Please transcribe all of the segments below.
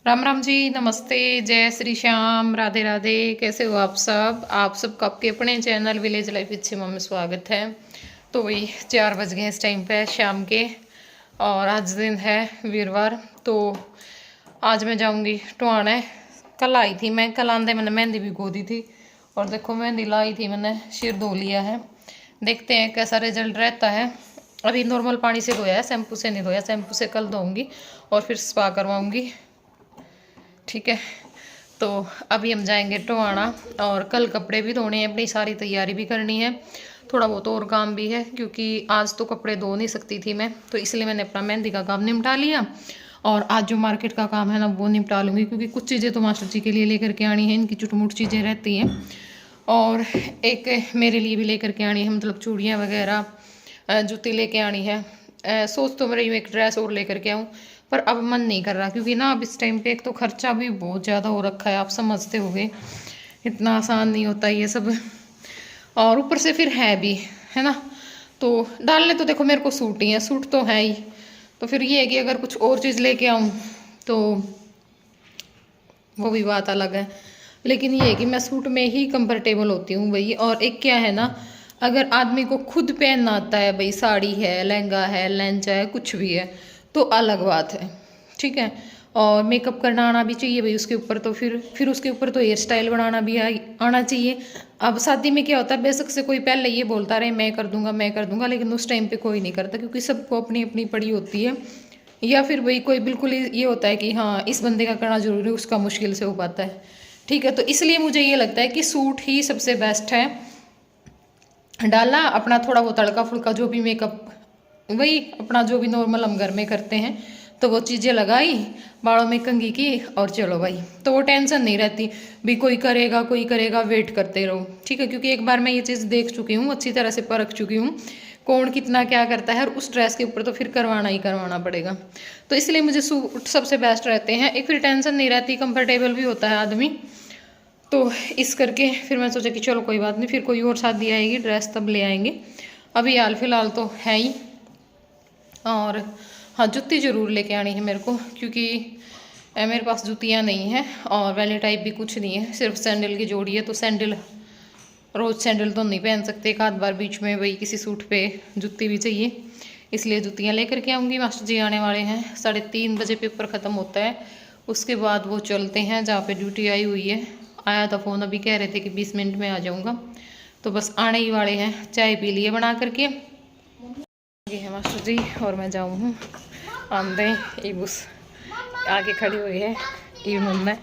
राम राम जी, नमस्ते, जय श्री श्याम, राधे राधे। कैसे हो आप सबका आपके अपने चैनल विलेज लाइफ विद सिमा में स्वागत है। तो वही 4 बज गए इस टाइम पे शाम के, और आज दिन है वीरवार। तो आज मैं जाऊंगी टुहाने। कल आई थी मैं, कल आंदे मैंने मेहंदी भी गो दी थी, और देखो मेहंदी लाई थी मैंने, सिर धो लिया है। देखते हैं कैसा रिजल्ट रहता है। अभी नॉर्मल पानी से धोया है, शैम्पू से नहीं धोया। शैम्पू से कल धोऊंगी और फिर स्पा करवाऊंगी, ठीक है। तो अभी हम जाएंगे टोहाना, और कल कपड़े भी धोने हैं, अपनी सारी तैयारी भी करनी है। थोड़ा बहुत और काम भी है, क्योंकि आज तो कपड़े धो नहीं सकती थी मैं, तो इसलिए मैंने अपना मेहंदी का काम निपटा लिया। और आज जो मार्केट का काम है ना, वो निपटा लूँगी, क्योंकि कुछ चीज़ें तो मास्टर जी के लिए लेकर के आनी है, इनकी चुटमुट चीज़ें रहती हैं। और एक मेरे लिए भी लेकर के आनी है, मतलब चूड़ियाँ वगैरह, जूती लेके आनी है। सोच तो मेरी एक ड्रेस और लेकर के आऊँ, पर अब मन नहीं कर रहा, क्योंकि ना अब इस टाइम पे एक तो खर्चा भी बहुत ज़्यादा हो रखा है, आप समझते होगे। इतना आसान नहीं होता ये सब, और ऊपर से फिर है भी, है ना। तो डालने तो देखो मेरे को सूट ही है, सूट तो है ही। तो फिर ये है कि अगर कुछ और चीज़ लेके आऊँ तो वो भी बात अलग है। लेकिन ये है कि मैं सूट में ही कंफर्टेबल होती हूँ भाई। और एक क्या है ना, अगर आदमी को खुद पहनना आता है भाई, साड़ी है, लहंगा है, लहंगा है, कुछ भी है, तो अलग बात है, ठीक है। और मेकअप करना आना भी चाहिए भाई उसके ऊपर, तो फिर उसके ऊपर तो हेयर स्टाइल बनाना भी आना चाहिए। अब शादी में क्या होता है, बेशक से कोई पहले ये बोलता रहे मैं कर दूंगा मैं कर दूंगा, लेकिन उस टाइम पे कोई नहीं करता, क्योंकि सबको अपनी अपनी पड़ी होती है। या फिर वही कोई बिल्कुल ये होता है कि हाँ इस बंदे का करना जरूरी है, उसका मुश्किल से हो पाता है, ठीक है। तो इसलिए मुझे ये लगता है कि सूट ही सबसे बेस्ट है। डाला अपना थोड़ा वो तड़का फुड़का जो भी मेकअप, वही अपना जो भी नॉर्मल हम घर में करते हैं, तो वो चीज़ें लगाई, बालों में कंघी की, और चलो भाई। तो वो टेंशन नहीं रहती भी कोई करेगा, वेट करते रहो, ठीक है। क्योंकि एक बार मैं ये चीज़ देख चुकी हूँ, अच्छी तरह से परख चुकी हूँ कौन कितना क्या करता है, और उस ड्रेस के ऊपर तो फिर करवाना ही करवाना पड़ेगा। तो इसलिए मुझे सूट सबसे बेस्ट रहते हैं। एक फिर टेंशन नहीं रहती, कंफर्टेबल भी होता है आदमी। तो इस करके फिर मैं सोचा कि चलो कोई बात नहीं, फिर कोई और शादी आएगी ड्रेस तब ले आएंगे। अभी हाल फिलहाल तो है ही। और हाँ, जूती ज़रूर लेके आनी है मेरे को, क्योंकि मेरे पास जूतियाँ नहीं हैं, और वैली टाइप भी कुछ नहीं है, सिर्फ सैंडल की जोड़ी है। तो सैंडल, रोज़ सैंडल तो नहीं पहन सकते, एक आध बार बीच में वही किसी सूट पे जुत्ती भी चाहिए, इसलिए जूतियाँ लेकर के आऊँगी। मास्टर जी आने वाले हैं, 3:30 बजे पेपर ख़त्म होता है, उसके बाद वो चलते हैं जहाँ पे ड्यूटी आई हुई है। आया था फ़ोन, अभी कह रहे थे कि 20 मिनट में आ जाऊँगा, तो बस आने ही वाले हैं। चाय पी लिए बना करके, ये है मास्टर जी, और मैं जाऊँ हूँ आमदे ईबूस आगे खड़ी हुई है ई मुन्ना,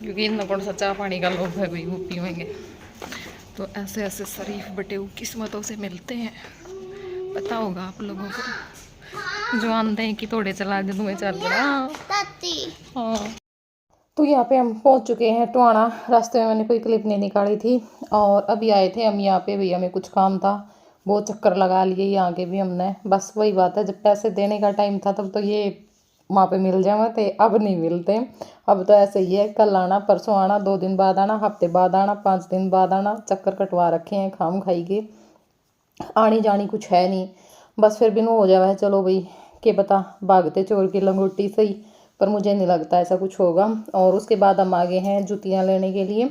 क्योंकि इन कौन सा चाय पानी का लोग है भाई, वो पीवेंगे। तो ऐसे ऐसे शरीफ बटे किस्मतों से मिलते हैं, पता होगा आप लोगों को, जो आंदे हैं कि थोड़े चला दे तुम्हें चल रहा। हाँ, तो यहाँ पे हम पहुँच चुके हैं टोहाना। रास्ते में मैंने कोई क्लिप नहीं निकाली थी, और अभी आए थे हम यहाँ पे, भैया में कुछ काम था, बहुत चक्कर लगा लिए यहाँ के भी हमने। बस वही बात है, जब पैसे देने का टाइम था तब तो ये वहाँ पे मिल जाए थे, अब नहीं मिलते। अब तो ऐसे ही है, कल आना, परसों आना, 2 दिन बाद आना, हफ्ते बाद आना, 5 दिन बाद आना, चक्कर कटवा रखे हैं खाम खाई के। आनी जानी कुछ है नहीं, बस फिर भी नो हो जावा है, चलो भाई के पता भागते चोर की लंगोटी सही, पर मुझे नहीं लगता ऐसा कुछ होगा। और उसके बाद हम आगे हैं जूतियाँ लेने के लिए,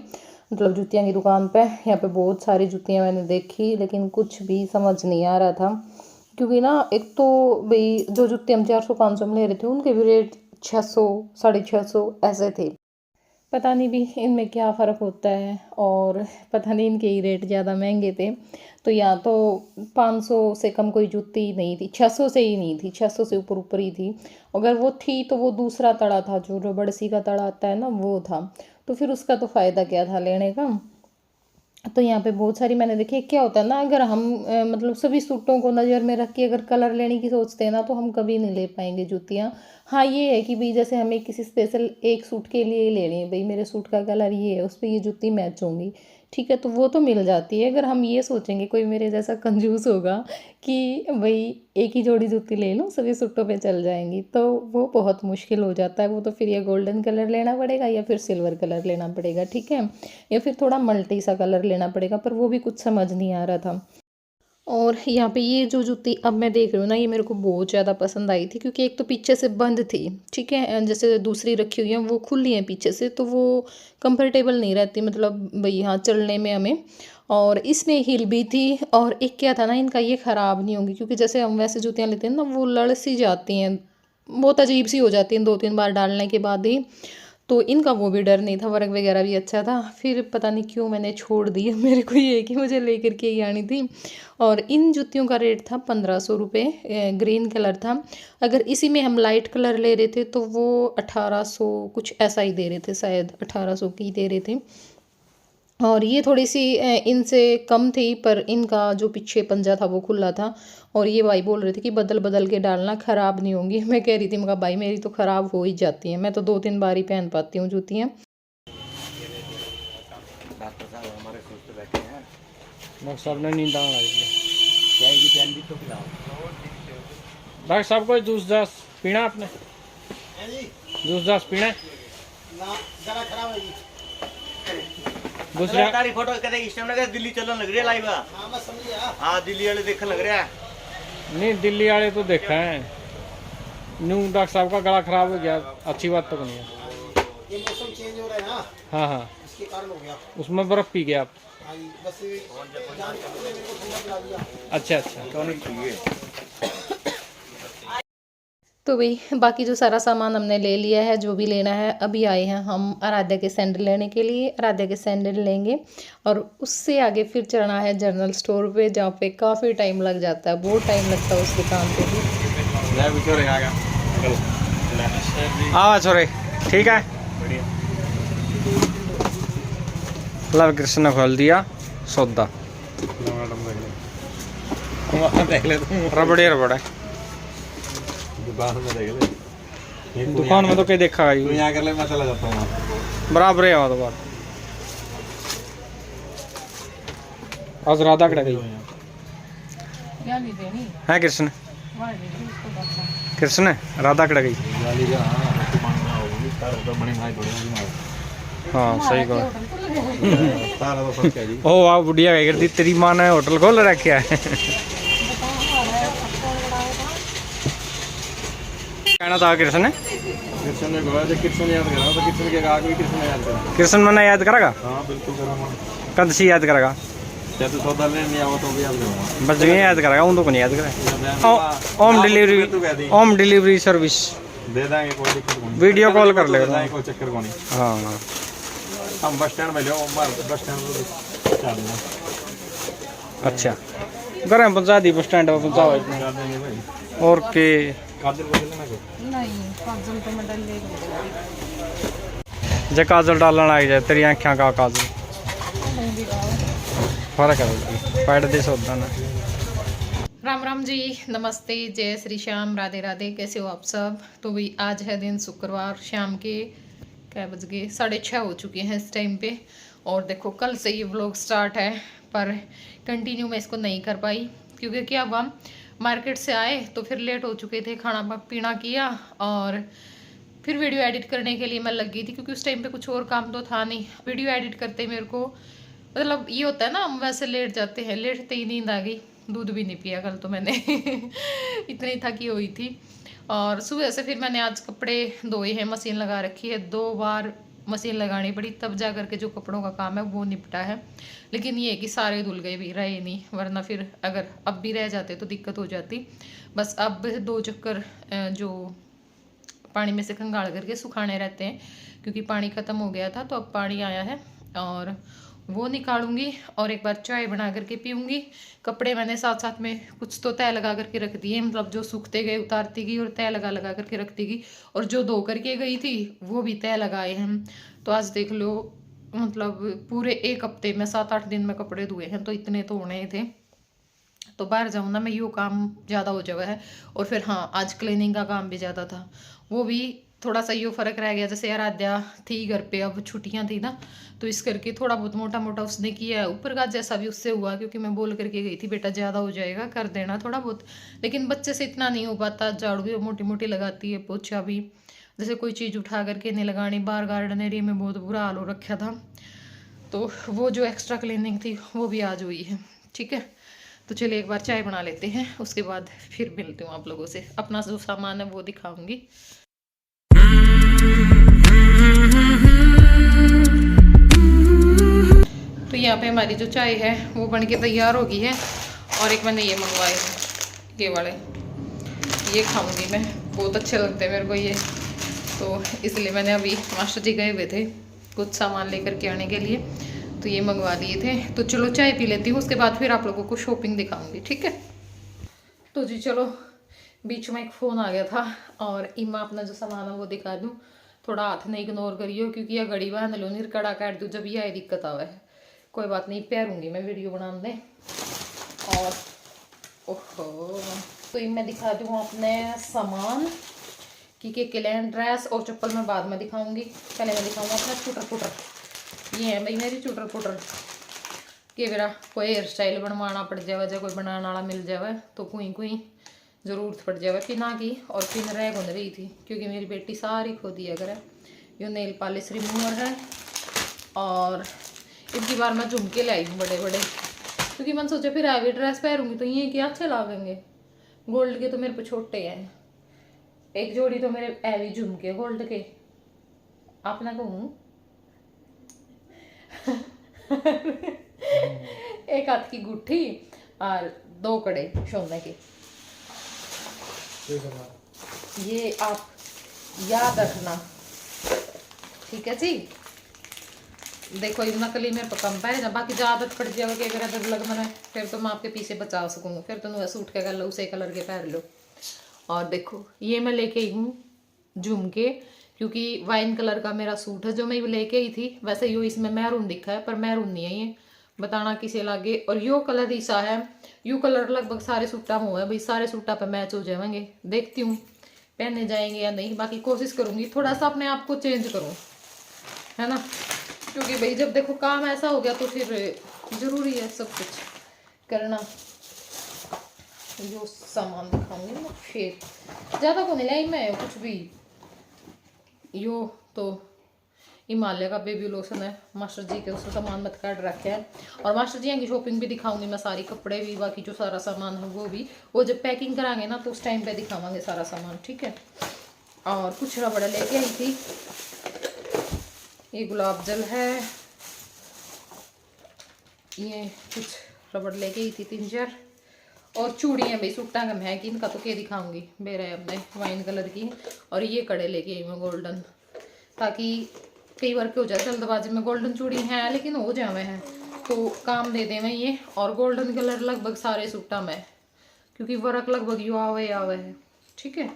मतलब जूतियाँ की दुकान पे। यहाँ पे बहुत सारी जूतियाँ मैंने देखी, लेकिन कुछ भी समझ नहीं आ रहा था, क्योंकि ना एक तो भाई जो जूते हम 400-500 में ले रहे थे, उनके भी रेट 600, 650 ऐसे थे। पता नहीं भी इनमें क्या फ़र्क होता है, और पता नहीं इनके ही रेट ज़्यादा महंगे थे। तो यहाँ तो 500 से कम कोई जूती नहीं थी, 600 से ही नहीं थी, 600 से ऊपर ऊपर ही थी। अगर वो थी तो वो दूसरा तड़ा था, जो रबड़ सी का तड़ा आता है ना, वो था। तो फिर उसका तो फ़ायदा क्या था लेने का। तो यहाँ पे बहुत सारी मैंने देखी। क्या होता है ना, अगर हम मतलब सभी सूटों को नज़र में रख के अगर कलर लेने की सोचते हैं ना, तो हम कभी नहीं ले पाएंगे जूतियाँ। हाँ, ये है कि भाई जैसे हमें किसी स्पेशल एक सूट के लिए ही लेनी है, भाई मेरे सूट का कलर ये है, उस पर ये जूती मैच होंगी, ठीक है, तो वो तो मिल जाती है। अगर हम ये सोचेंगे, कोई मेरे जैसा कंजूस होगा कि भाई एक ही जोड़ी जूती ले लूँ, सभी सूटों पे चल जाएंगी, तो वो बहुत मुश्किल हो जाता है। वो तो फिर या गोल्डन कलर लेना पड़ेगा, या फिर सिल्वर कलर लेना पड़ेगा, ठीक है, या फिर थोड़ा मल्टी सा कलर लेना पड़ेगा, पर वो भी कुछ समझ नहीं आ रहा था। और यहाँ पे ये जो जूती अब मैं देख रही हूँ ना, ये मेरे को बहुत ज़्यादा पसंद आई थी, क्योंकि एक तो पीछे से बंद थी, ठीक है, जैसे दूसरी रखी हुई है वो खुली है पीछे से, तो वो कंफर्टेबल नहीं रहती, मतलब भाई हाँ चलने में हमें। और इसमें हील भी थी, और एक क्या था ना, इनका ये ख़राब नहीं होंगी, क्योंकि जैसे हम वैसे जूतियाँ लेते हैं ना, वो लड़ सी जाती हैं, बहुत अजीब सी हो जाती हैं 2-3 बार डालने के बाद ही। तो इनका वो भी डर नहीं था, वर्क वगैरह भी अच्छा था। फिर पता नहीं क्यों मैंने छोड़ दी, मेरे को ये है कि मुझे लेकर के ही आनी थी। और इन जूतियों का रेट था 1500 रुपये, ग्रीन कलर था। अगर इसी में हम लाइट कलर ले रहे थे तो वो 1800 कुछ ऐसा ही दे रहे थे, शायद 1800 की दे रहे थे। और ये थोड़ी सी इनसे कम थी, पर इनका जो पीछे पंजा था वो खुला था। और ये भाई बोल रहे थे कि बदल बदल के डालना, ख़राब नहीं होंगी। मैं कह रही थी, मैं कहा भाई मेरी तो ख़राब हो ही जाती है, मैं तो 2-3 बार ही पहन पाती हूँ जूतियाँ। डॉक्टर साहब हमारे सुस्त बैठे हैं। डॉक्टर साहब ने नींद आने लगी है। चाय की प्याली तो पिलाओ। डॉक्टर साहब को जूस जास पीना आपने? जूस जास पीना है? ना जरा खराब है जी। दूसरा तारी फोटो कहते इस टाइम ना दिल्ली चलन लग रही है लाइव। हां मैं समझ गया। हां दिल्ली वाले देखने लग रहा है। नहीं, दिल्ली वाले तो देखा है। न्यू डॉक्टर साहब का गला खराब हो गया, अच्छी बात तो नहीं है। ये मौसम चेंज हो रहा है ना, हाँ हाँ, इसके कारण हो गया। उसमें बर्फ पी गया आप? हां जी, बस जान के मेरे को ठंडा पिला दिया। अच्छा अच्छा, क्यों नहीं पिए? तो भाई बाकी जो सारा सामान हमने ले लिया है, जो भी लेना है। अभी आए हैं हम आराध्या के सैंडल लेने के लिए, आराध्या के सैंडल लेंगे और उससे आगे फिर चलना है जनरल स्टोर पे, जहाँ पे काफ़ी टाइम लग जाता है, बहुत टाइम लगता है उस दुकान पे भी। हाँ छोरे, ठीक है। लव कृष्ण ने खोल दिया सौदा। देख ले तुम रबड़े रबड़े दुकान में देख ले। दुकान में तो कहीं देखा तू यहाँ कर ले, मैं चला जाता हूँ। बराबर है तो बात। आज राधा कड़ा गई है? कृष्ण कृष्ण राधा कड़ा गई? हाँ सही कहो। ओ वाह, बुढ़िया गई करती तेरी माँ ने होटल खोल रखा है। कहना था कृष्ण ने? कृष्ण ने बोला जो कृष्ण याद करा तो कृष्ण के आगे भी कृष्ण याद करा। कृष्ण मना याद करेगा? हाँ बिल्कुल करा। कद से याद करेगा? क्या तू सौदा लेने नहीं आओ तो भी याद करूँगा। बस जो याद करेगा उन तो को नहीं याद करेगा। Home delivery, home delivery service दे देंगे, कोई दिक्कत नहीं। वीडियो कॉल कर लेगा, कोई चक्कर को नहीं। हाँ। हम बस स्टैंड में लो, बस स्टैंड पर चल देना। अच्छा, घर में पहुँचा दी, बस स्टैंड पर पहुँचाओ इतना। कर देंगे भाई। और के काजल को लेना को नहीं, काजल तो मैं डाल लेगा। जे काजल डालना लग जाए तेरी आँखें का काजल फर्क है, पैड दे सौदा ना। राम राम जी, नमस्ते, जय श्री श्याम, राधे राधे। कैसे हो आप सब? तो भाई आज है दिन शुक्रवार, शाम के क्या बज गए, 6:30 हो चुके हैं इस टाइम पे। और देखो कल से ये व्लॉग स्टार्ट है, पर कंटिन्यू मैं इसको नहीं कर पाई, क्योंकि क्या हुआ, मार्केट से आए तो फिर लेट हो चुके थे, खाना पीना किया और फिर वीडियो एडिट करने के लिए मैं लग गई थी, क्योंकि उस टाइम पे कुछ और काम तो था नहीं। वीडियो एडिट करते मेरे को मतलब ये होता है ना, हम वैसे लेट जाते हैं, लेटते ही नींद आ गई। दूध भी नहीं पिया कल तो मैंने इतनी थकी हुई थी। और सुबह से फिर मैंने आज कपड़े धोए हैं, मशीन लगा रखी है, 2 बार मशीन लगानी पड़ी तब जा करके जो कपड़ों का काम है वो निपटा है। लेकिन ये है कि सारे धुल गए भी, रहे नहीं, वरना फिर अगर अब भी रह जाते तो दिक्कत हो जाती। बस अब 2 चक्कर जो पानी में से खंगाल करके सुखाने रहते हैं, क्योंकि पानी ख़त्म हो गया था, तो अब पानी आया है और वो निकालूंगी और एक बार चाय बना करके पीऊँगी। कपड़े मैंने साथ साथ में कुछ तो तय लगा करके रख दिए, मतलब जो सूखते गए उतारती गई और तय लगा लगा करके रखती गई, और जो धो करके गई थी वो भी तय लगाए हैं। तो आज देख लो, मतलब पूरे 1 हफ्ते में 7-8 दिन में कपड़े धोए हैं, तो इतने तो होने थे। तो बाहर जाऊँ ना मैं, यो काम ज़्यादा हो जावा है। और फिर हाँ, आज क्लीनिंग का काम भी ज़्यादा था, वो भी थोड़ा सा यो फ़र्क रह गया। जैसे आराध्या थी घर पे, अब छुट्टियां थी ना, तो इस करके थोड़ा बहुत मोटा मोटा उसने किया है। ऊपर का जैसा भी उससे हुआ, क्योंकि मैं बोल करके गई थी बेटा ज़्यादा हो जाएगा, कर देना थोड़ा बहुत। लेकिन बच्चे से इतना नहीं हो पाता, झाड़ू भी मोटी मोटी लगाती है, पोछा भी, जैसे कोई चीज़ उठा करके नहीं लगानी। बाहर गार्डन एरिया में बहुत बुरा हाल हो रखा था, तो वो जो एक्स्ट्रा क्लीनिंग थी वो भी आज हुई है, ठीक है। तो चलिए एक बार चाय बना लेते हैं, उसके बाद फिर मिलती हूँ आप लोगों से। अपना जो सामान है वो दिखाऊंगी। तो यहाँ पे हमारी जो चाय है वो बन के तैयार हो गई है। और एक मैंने ये मंगवाए हैं, ये वाले, ये खाऊंगी मैं, बहुत अच्छे लगते हैं मेरे को ये। तो इसलिए मैंने अभी मास्टर जी गए हुए थे कुछ सामान लेकर के आने के लिए, तो ये मंगवा दिए थे। तो चलो चाय पी लेती हूँ, उसके बाद फिर आप लोगों को शॉपिंग दिखाऊंगी, ठीक है। तो जी चलो, बीच में एक फ़ोन आ गया था और इमा अपना जो सामान है वो दिखा दूँ। थोड़ा हाथ नहीं इग्नोर करियो, क्योंकि यह घड़ी बहन लो निरकड़ा काट दूँ जब यह दिक्कत आवा है। कोई बात नहीं, पैरूँगी मैं वीडियो बनाने। और ओहो, तो ये मैं दिखा दूँ अपने सामान की क्लैन ड्रेस और चप्पल मैं बाद में दिखाऊंगी। पहले मैं दिखाऊंगा अपना चुटर पुटर। ये है भाई मेरी चुटर पुटर कि मेरा कोई हेयर स्टाइल बनवाना पड़ जाए, या कोई बनाने वाला मिल जाए तो कुई कुई ज़रूरत पड़ जाए पिना की। और पिन रह गुन रही थी क्योंकि मेरी बेटी सारी खो दिया करे। ये नेल पॉलिश रिमूवर है और इनकी बार मैं झुमके लाई हूँ बड़े बड़े, क्योंकि मैंने सोचा फिर हैवी ड्रेस पहनूंगी तो ये क्या अच्छे लगेंगे। गोल्ड के तो मेरे पे छोटे हैं, एक जोड़ी तो मेरे हैवी झुमके गोल्ड के, आप ना कहूँ एक हाथ की गुट्ठी और 2 कड़े सोने के। ये आप याद रखना, ठीक है जी। देखो ये नकली में कम पाए ना, बाकी ज़्यादा पड़ जाएगा कि अगर जब लग मना फिर तो मैं आपके पीछे बचा सकूँगा, फिर तो सूट के कर लो उसे कलर के पहन लो। और देखो ये मैं लेके आई हूँ झुमके, क्योंकि वाइन कलर का मेरा सूट है जो मैं लेके आई थी। वैसे यो इसमें मैरून दिखा है पर मैरून नहीं है, ये बताना किसे लागे। और यो कलर ईसा है, यू कलर लगभग सारे सूटा में हुआ है भाई, सारे सूटा पे मैच हो जाएंगे। देखती हूँ पहने जाएंगे या नहीं, बाकी कोशिश करूँगी थोड़ा सा अपने आप को चेंज करूँ, है ना। क्योंकि भाई जब देखो काम ऐसा हो गया तो फिर ज़रूरी है सब कुछ करना। जो सामान दिखाऊंगी ना फिर ज़्यादा को नहीं लाई मैं कुछ भी। यो तो हिमालय का बेबी लोशन है, मास्टर जी के उसका सामान मत काट रखे हैं। और मास्टर जी की शॉपिंग भी दिखाऊंगी मैं, सारी कपड़े भी, बाकी जो सारा सामान है वो भी, वो जब पैकिंग कराएंगे ना तो उस टाइम पे दिखावांगे सारा सामान, ठीक है। और कुछ रबड़ लेके आई थी, ये गुलाब जल है, ये कुछ रबड़ लेके आई थी 3-4, और चूड़ियाँ भाई सूटा का है कि इनका तो क्या दिखाऊंगी बेरा अपने वाइन कलर की। और ये कड़े लेके आई मैं गोल्डन, ताकि कई बार क्या हो जाए जल्दबाजी में गोल्डन चूड़ी है लेकिन हो जावे हैं तो काम दे दें मैं ये। और गोल्डन कलर लगभग सारे सूटा में, क्योंकि वर्क लगभग यू आवे है, ठीक है।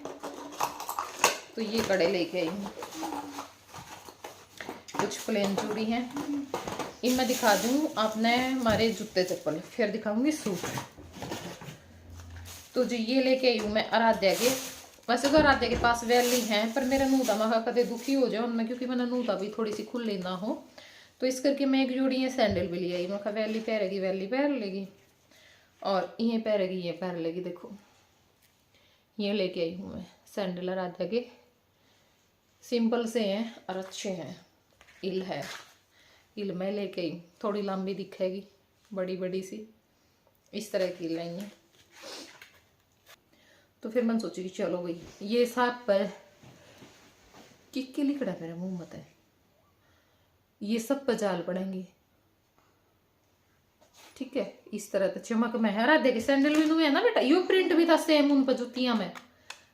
तो ये कड़े लेके आई हूँ, कुछ प्लेन चूड़ी हैं। इनमें दिखा दूँ आपने हमारे जूते चप्पल, फिर दिखाऊंगी सूट। तो जी ये लेके आई हूँ मैं आराध्या के। वैसे तो आराध्या के पास वैली हैं पर मेरा नूता मखा कदे दुखी हो जाए उनमें, क्योंकि मैंने नूता भी थोड़ी सी खुली ना हो, तो इस करके मैं एक जोड़ी ये सैंडल भी ले आई। मैं कहा वैली पहरेगी, वैली पहन लेगी, और ये पहरेगी, ये पहन लेगी। देखो ये लेके आई हूँ मैं सैंडल आराध्या के, सिंपल से हैं और अच्छे हैं। इल है, इल मैं लेके आई, थोड़ी लंबी दिखेगी, बड़ी बड़ी सी इस तरह की लाई है। तो फिर मैंने सोची कि चलो भाई ये साथ पर किक्के लिखड़ा मेरा मुंह मत है, ये सब पर जाल पड़ेंगे, ठीक है। इस तरह तो चमक में है। राधे के सैंडल भी नहीं है ना बेटा, यो प्रिंट भी था सेम उन पर जुतियां में,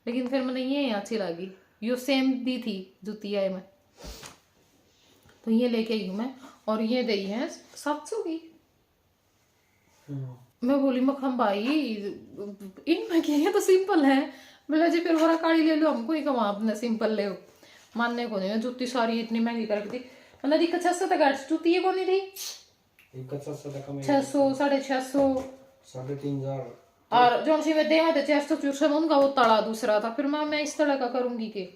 लेकिन फिर मैंने ये अच्छी लगी, यो सेम भी थी जुतियां में, तो ये लेके आई हूँ मैं। और ये दी है 700 की। मैं बोली मखम भाई इनमें क्या है, तो सिंपल है। बोला जी फिर वरा काली ले लो, हमको ही कमा अपने सिंपल ले, मानने को नहीं। जुत्ती सारी इतनी महंगी कर दी, मतलब दिक्कत 600 तक जुत्ती ये कौन थी, 600 650 3,500। और जो सी में देवा थे 400 उनका वो तड़ा दूसरा था। फिर मैं इस तरह का करूंगी कि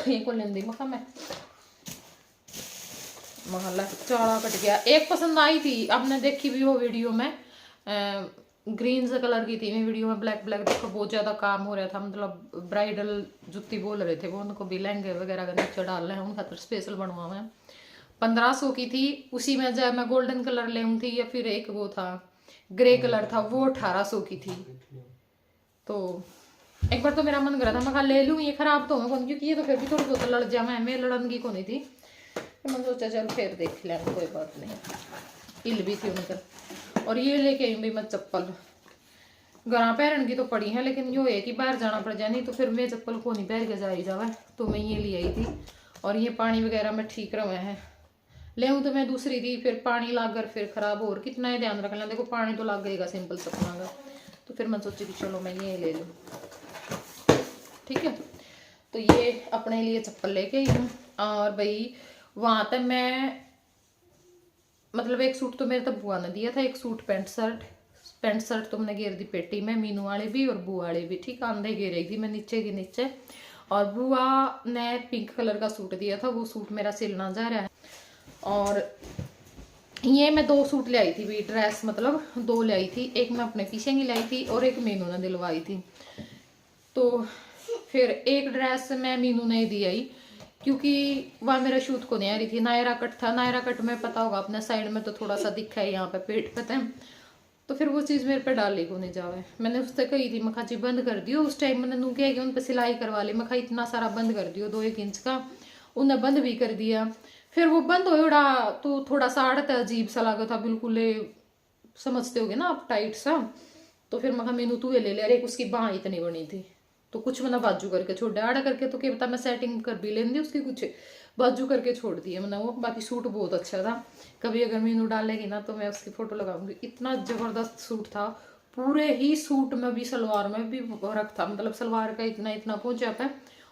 ये को लेंदी मखा मैं महल्ला चाड़ा कट गया। एक पसंद आई थी, आपने देखी भी वो वीडियो में, ग्रीन से कलर की थी मैं वीडियो में, ब्लैक ब्लैक। देखो बहुत ज़्यादा काम हो रहा था, मतलब ब्राइडल जुत्ती बोल रहे थे वो, उनको भी लहंगे वगैरह का नीचे डाल रहे हैं, उनका तो स्पेशल बनवा में 1500 की थी। उसी में जब मैं गोल्डन कलर ले थी, या फिर एक वो था ग्रे कलर था, वो 1800 की थी। तो एक बार तो मेरा मन करा था मैं कहा ले लूँ, ये खराब तो होगा क्योंकि ये तो फिर भी थोड़ी बहुत लड़ जा, मैं लड़न की को नहीं थी। तो मैंने सोचा चल फिर देख लें, कोई बात नहीं, इल भी थी उनकर। और ये लेके आई भाई मैं चप्पल, घरा पैरन की तो पड़ी है, लेकिन जो है कि बाहर जाना पड़ जाए, नहीं तो फिर मैं चप्पल को नहीं पहन के जा ही जावा, तो मैं ये ले आई थी। और ये पानी वगैरह में ठीक रहा है, ले तो मैं दूसरी थी, फिर पानी लाग कर फिर खराब हो, कितना ही ध्यान रख लें, देखो पानी तो लग गएगा सिंपल सपना का। तो फिर मैं सोची कि चलो मैं ये ले लूँ, ठीक है। तो ये अपने लिए चप्पल लेके आई हूँ। और भाई वहाँ तक मैं मतलब एक सूट तो मेरे तब बुआ ने दिया था, एक सूट पैंट शर्ट तो मैंने घेर दी पेटी में, मीनू वाले भी और बुआ वाले भी, ठीक आंधे घेरे थी मैं नीचे के नीचे। और बुआ ने पिंक कलर का सूट दिया था, वो सूट मेरा सिलना जा रहा है। और ये मैं 2 सूट ले आई थी भी, ड्रेस मतलब 2 ले आई थी, एक मैं अपने पीछे की लाई थी और एक मीनू ने दिलवाई थी। तो फिर एक ड्रेस मैं मीनू ने दी आई, क्योंकि वह मेरा शूट को नहीं आ रही थी, नायरा कट था, नायरा कट में पता होगा अपने साइड में तो थोड़ा सा दिखा है यहाँ पे पेट पे था, तो फिर वो चीज़ मेरे पे डाली को नहीं जावे। मैंने उससे कही थी मैं जी बंद कर दियो, उस टाइम मैंने नू किया कि उन पर सिलाई करवा ली, मैं इतना सारा बंद कर दियो 2-1 इंच का, उन्हें बंद भी कर दिया। फिर वो बंद हो उड़ा तो थोड़ा सा आड़ता अजीब सा लगा था, बिल्कुल समझते होगे ना आप, टाइट सा। तो फिर मैं मीनू तू ये ले ले, अरे उसकी बाँह इतनी बनी थी तो कुछ मैंने बाजू करके छोड़ दिया, आड़ा करके तो क्या पता मैं सेटिंग कर भी लेंदी उसकी, कुछ बाजू करके छोड़ दिए मैंने वो। बाकी सूट बहुत अच्छा था, कभी अगर मीनू डालेगी ना तो मैं उसकी फोटो लगाऊंगी, इतना जबरदस्त सूट था। पूरे ही सूट में भी सलवार में भी वर्क था, मतलब सलवार का इतना इतना पहुंचा है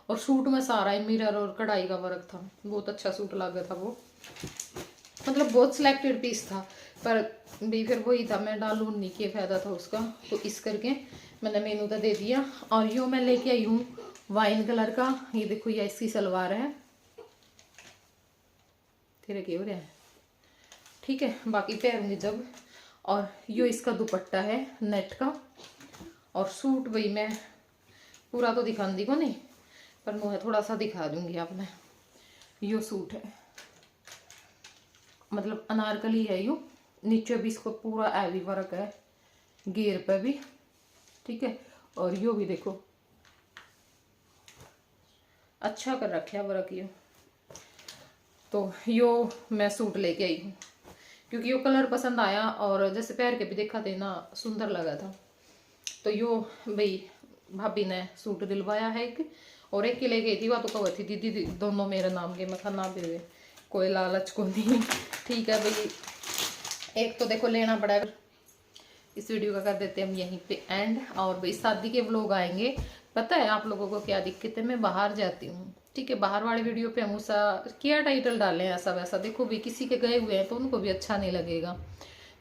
और सूट में सारा ही मिरर और कढ़ाई का वर्क था, बहुत अच्छा सूट लगा था वो, मतलब बहुत सिलेक्टेड पीस था। पर भी फिर वही था, मैं डालूं नहीं के फायदा था उसका, तो इस करके मैंने मीनू का दे दिया। और यो मैं लेके आई हूँ वाइन कलर का, ये देखो ये इसकी सलवार है, तेरे क्या हो रहा है, ठीक है, बाकी पहनूंगी जब। और यो इसका दुपट्टा है नेट का। और सूट भाई मैं पूरा तो दिखा दी को नहीं, पर मुँह थोड़ा सा दिखा दूंगी आपने। यो सूट है, मतलब अनारकली है, यो नीचे भी इसको पूरा हैवी वर्क है, घेर पे भी, ठीक है। और यो भी देखो अच्छा कर रखा वर्क यो। तो यो मैं सूट लेके आई हूँ क्योंकि यो कलर पसंद आया और जैसे पहन के भी देखा थे ना, सुंदर लगा था। तो यो भाई भाभी ने सूट दिलवाया है एक, और एक के ले गई थी, वह तो कह थी दीदी दोनों मेरे नाम के, मैं खाना भी कोई लालच को नहीं, ठीक है भाई, एक तो देखो लेना पड़ेगा। इस वीडियो का कर देते हैं हम यहीं पे एंड। और भाई शादी के व्लॉग आएंगे, पता है आप लोगों को क्या दिक्कत है, मैं बाहर जाती हूँ, ठीक है, बाहर वाले वीडियो पे हम क्या टाइटल डालें ऐसा वैसा, देखो भी किसी के गए हुए हैं तो उनको भी अच्छा नहीं लगेगा,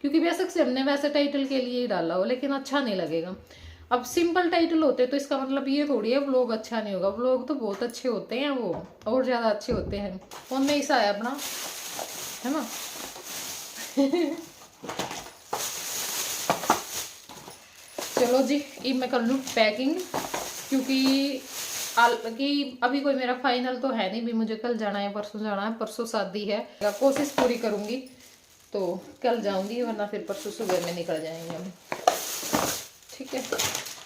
क्योंकि बेशक से हमने वैसे टाइटल के लिए ही डाला हो लेकिन अच्छा नहीं लगेगा। अब सिंपल टाइटल होते तो इसका मतलब ये थोड़ी है व्लॉग अच्छा नहीं होगा, व्लॉग तो बहुत अच्छे होते हैं, वो और ज़्यादा अच्छे होते हैं। फोन में ऐसा है अपना, है ना। चलो जी, ये मैं कर लूँ पैकिंग, क्योंकि अभी कोई मेरा फाइनल तो है नहीं भी, मुझे कल जाना है परसों जाना है, परसों शादी है, कोशिश पूरी करूँगी तो कल जाऊँगी, वरना फिर परसों सुबह में निकल जाएंगे हम, ठीक है।